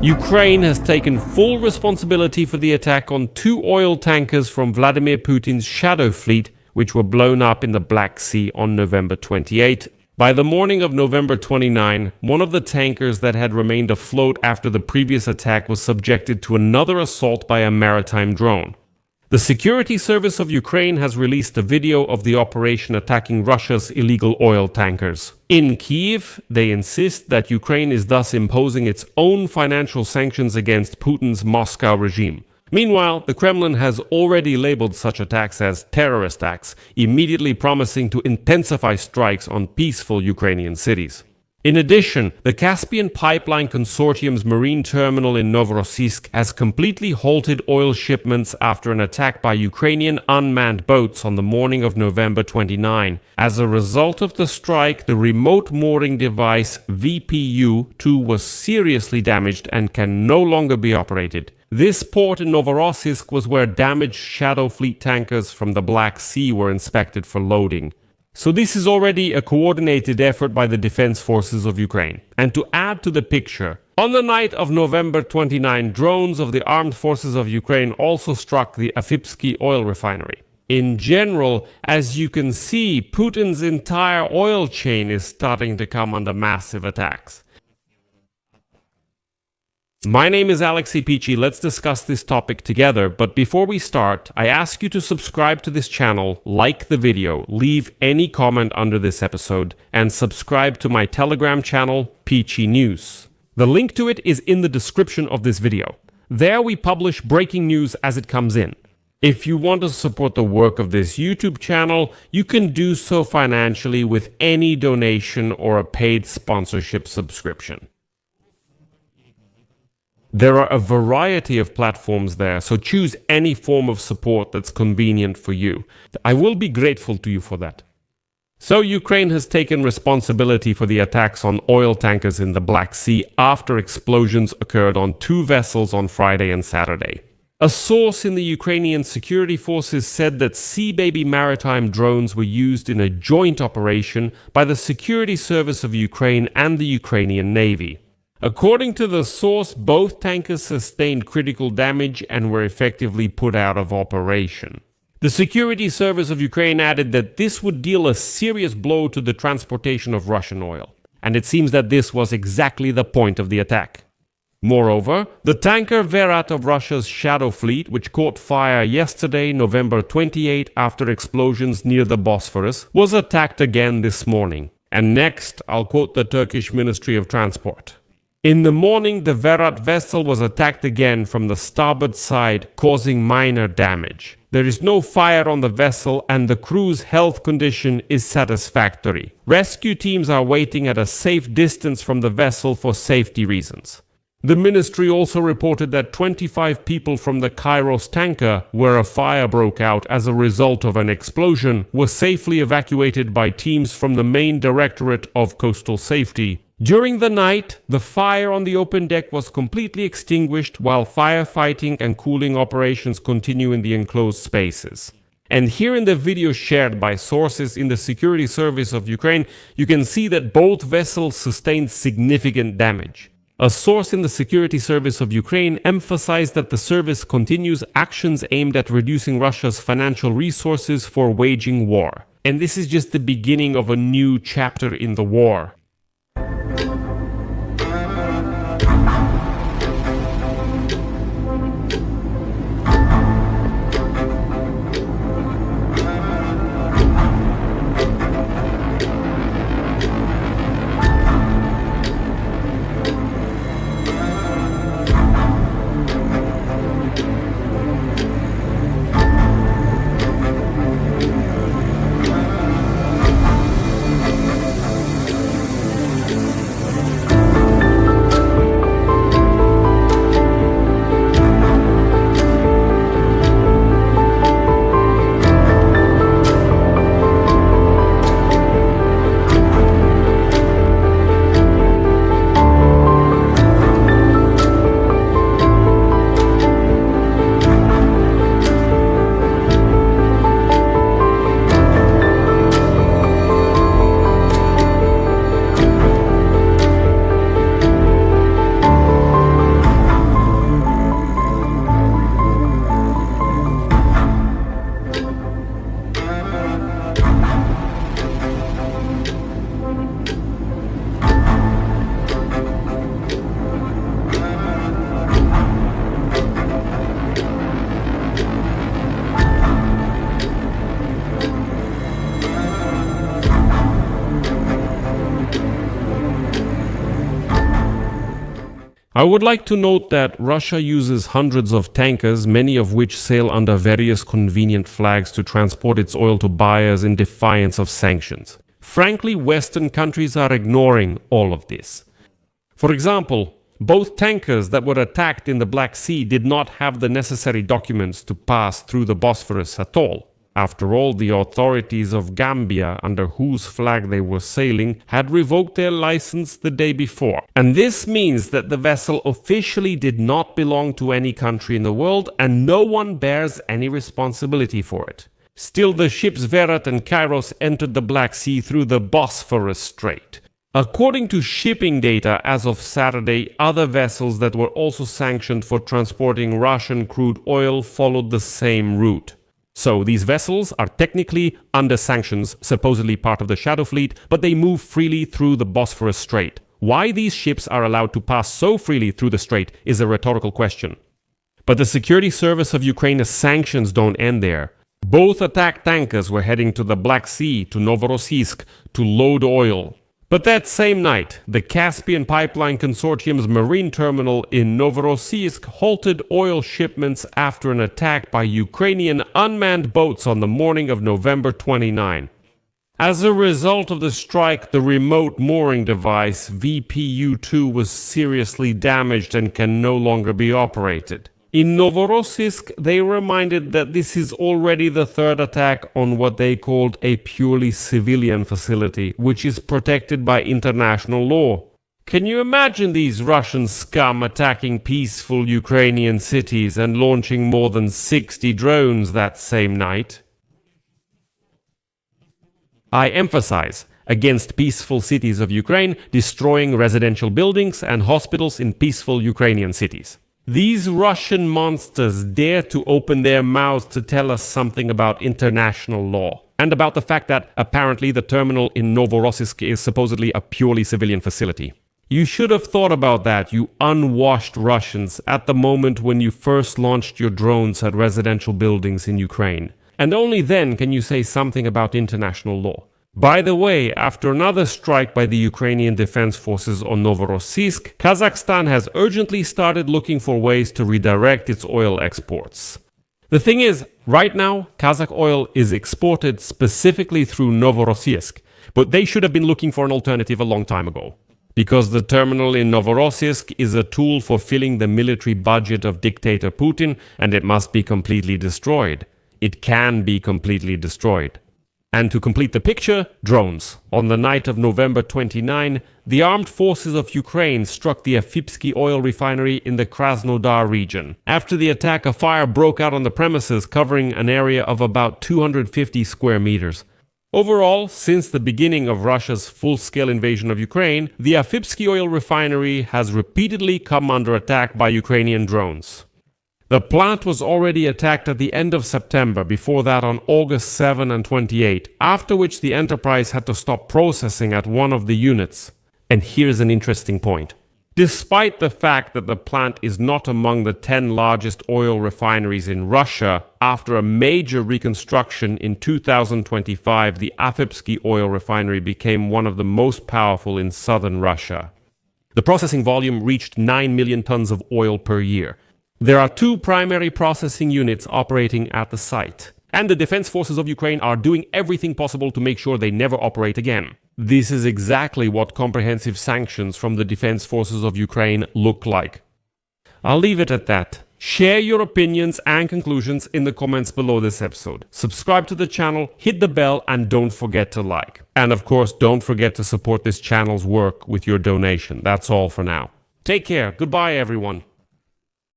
Ukraine has taken full responsibility for the attack on 2 oil tankers from Vladimir Putin's shadow fleet, which were blown up in the Black Sea on November 28. By the morning of November 29, one of the tankers that had remained afloat after the previous attack was subjected to another assault by a maritime drone. The Security Service of Ukraine has released a video of the operation attacking Russia's illegal oil tankers. In Kyiv, they insist that Ukraine is thus imposing its own financial sanctions against Putin's Moscow regime. Meanwhile, the Kremlin has already labeled such attacks as terrorist acts, immediately promising to intensify strikes on peaceful Ukrainian cities. In addition, the Caspian Pipeline Consortium's marine terminal in Novorossiysk has completely halted oil shipments after an attack by Ukrainian unmanned boats on the morning of November 29. As a result of the strike, the remote mooring device VPU-2 was seriously damaged and can no longer be operated. This port in Novorossiysk was where damaged Shadow Fleet tankers from the Black Sea were inspected for loading. So this is already a coordinated effort by the defense forces of Ukraine. And to add to the picture, on the night of November 29, drones of the armed forces of Ukraine also struck the Afipsky oil refinery. In general, as you can see, Putin's entire oil chain is starting to come under massive attacks. My name is Afipsky. Let's discuss this topic together, but before we start, I ask you to subscribe to this channel, like the video, leave any comment under this episode, and subscribe to my Telegram channel, Peachy News. The link to it is in the description of this video. There we publish breaking news as it comes in. If you want to support the work of this YouTube channel, you can do so financially with any donation or a paid sponsorship subscription. There are a variety of platforms there, so choose any form of support that's convenient for you. I will be grateful to you for that. So Ukraine has taken responsibility for the attacks on oil tankers in the Black Sea after explosions occurred on 2 vessels on Friday and Saturday. A source in the Ukrainian security forces said that Sea Baby Maritime drones were used in a joint operation by the Security Service of Ukraine and the Ukrainian Navy. According to the source, both tankers sustained critical damage and were effectively put out of operation. The Security Service of Ukraine added that this would deal a serious blow to the transportation of Russian oil, and it seems that this was exactly the point of the attack. Moreover, the tanker Verat of Russia's Shadow Fleet, which caught fire yesterday, November 28, after explosions near the Bosphorus, was attacked again this morning. And next, I'll quote the Turkish Ministry of Transport. In the morning, the Verat vessel was attacked again from the starboard side, causing minor damage. There is no fire on the vessel and the crew's health condition is satisfactory. Rescue teams are waiting at a safe distance from the vessel for safety reasons. The ministry also reported that 25 people from the Kairos tanker, where a fire broke out as a result of an explosion, were safely evacuated by teams from the main Directorate of Coastal Safety. During the night, the fire on the open deck was completely extinguished while firefighting and cooling operations continue in the enclosed spaces. And here in the video shared by sources in the Security Service of Ukraine, you can see that both vessels sustained significant damage. A source in the Security Service of Ukraine emphasized that the service continues actions aimed at reducing Russia's financial resources for waging war. And this is just the beginning of a new chapter in the war. I would like to note that Russia uses hundreds of tankers, many of which sail under various convenient flags to transport its oil to buyers in defiance of sanctions. Frankly, Western countries are ignoring all of this. For example, both tankers that were attacked in the Black Sea did not have the necessary documents to pass through the Bosphorus at all. After all, the authorities of Gambia, under whose flag they were sailing, had revoked their license the day before. And this means that the vessel officially did not belong to any country in the world, and no one bears any responsibility for it. Still, the ships Verat and Kairos entered the Black Sea through the Bosphorus Strait. According to shipping data as of Saturday, other vessels that were also sanctioned for transporting Russian crude oil followed the same route. So these vessels are technically under sanctions, supposedly part of the Shadow Fleet, but they move freely through the Bosphorus Strait. Why these ships are allowed to pass so freely through the strait is a rhetorical question. But the security service of Ukraine's sanctions don't end there. Both attack tankers were heading to the Black Sea, to Novorossiysk, to load oil. But that same night, the Caspian Pipeline Consortium's marine terminal in Novorossiysk halted oil shipments after an attack by Ukrainian unmanned boats on the morning of November 29. As a result of the strike, the remote mooring device VPU-2 was seriously damaged and can no longer be operated. In Novorossiysk, they reminded that this is already the third attack on what they called a purely civilian facility, which is protected by international law. Can you imagine these Russian scum attacking peaceful Ukrainian cities and launching more than 60 drones that same night? I emphasize, against peaceful cities of Ukraine, destroying residential buildings and hospitals in peaceful Ukrainian cities. These Russian monsters dare to open their mouths to tell us something about international law, and about the fact that apparently the terminal in Novorossiysk is supposedly a purely civilian facility. You should have thought about that, you unwashed Russians, at the moment when you first launched your drones at residential buildings in Ukraine. And only then can you say something about international law. By the way, after another strike by the Ukrainian Defense Forces on Novorossiysk, Kazakhstan has urgently started looking for ways to redirect its oil exports. The thing is, right now, Kazakh oil is exported specifically through Novorossiysk, but they should have been looking for an alternative a long time ago. Because the terminal in Novorossiysk is a tool for filling the military budget of dictator Putin, and it must be completely destroyed. It can be completely destroyed. And to complete the picture, drones. On the night of November 29, the armed forces of Ukraine struck the Afipsky oil refinery in the Krasnodar region. After the attack, a fire broke out on the premises, covering an area of about 250 square meters. Overall, since the beginning of Russia's full-scale invasion of Ukraine, the Afipsky oil refinery has repeatedly come under attack by Ukrainian drones. The plant was already attacked at the end of September, before that on August 7 and 28, after which the enterprise had to stop processing at one of the units. And here's an interesting point. Despite the fact that the plant is not among the 10 largest oil refineries in Russia, after a major reconstruction in 2025, the Afipsky oil refinery became one of the most powerful in southern Russia. The processing volume reached 9 million tons of oil per year. There are 2 primary processing units operating at the site, and the defense forces of Ukraine are doing everything possible to make sure they never operate again. This is exactly what comprehensive sanctions from the defense forces of Ukraine look like. I'll leave it at that. Share your opinions and conclusions in the comments below this episode. Subscribe to the channel, hit the bell, and don't forget to like. And of course, don't forget to support this channel's work with your donation. That's all for now. Take care. Goodbye, everyone.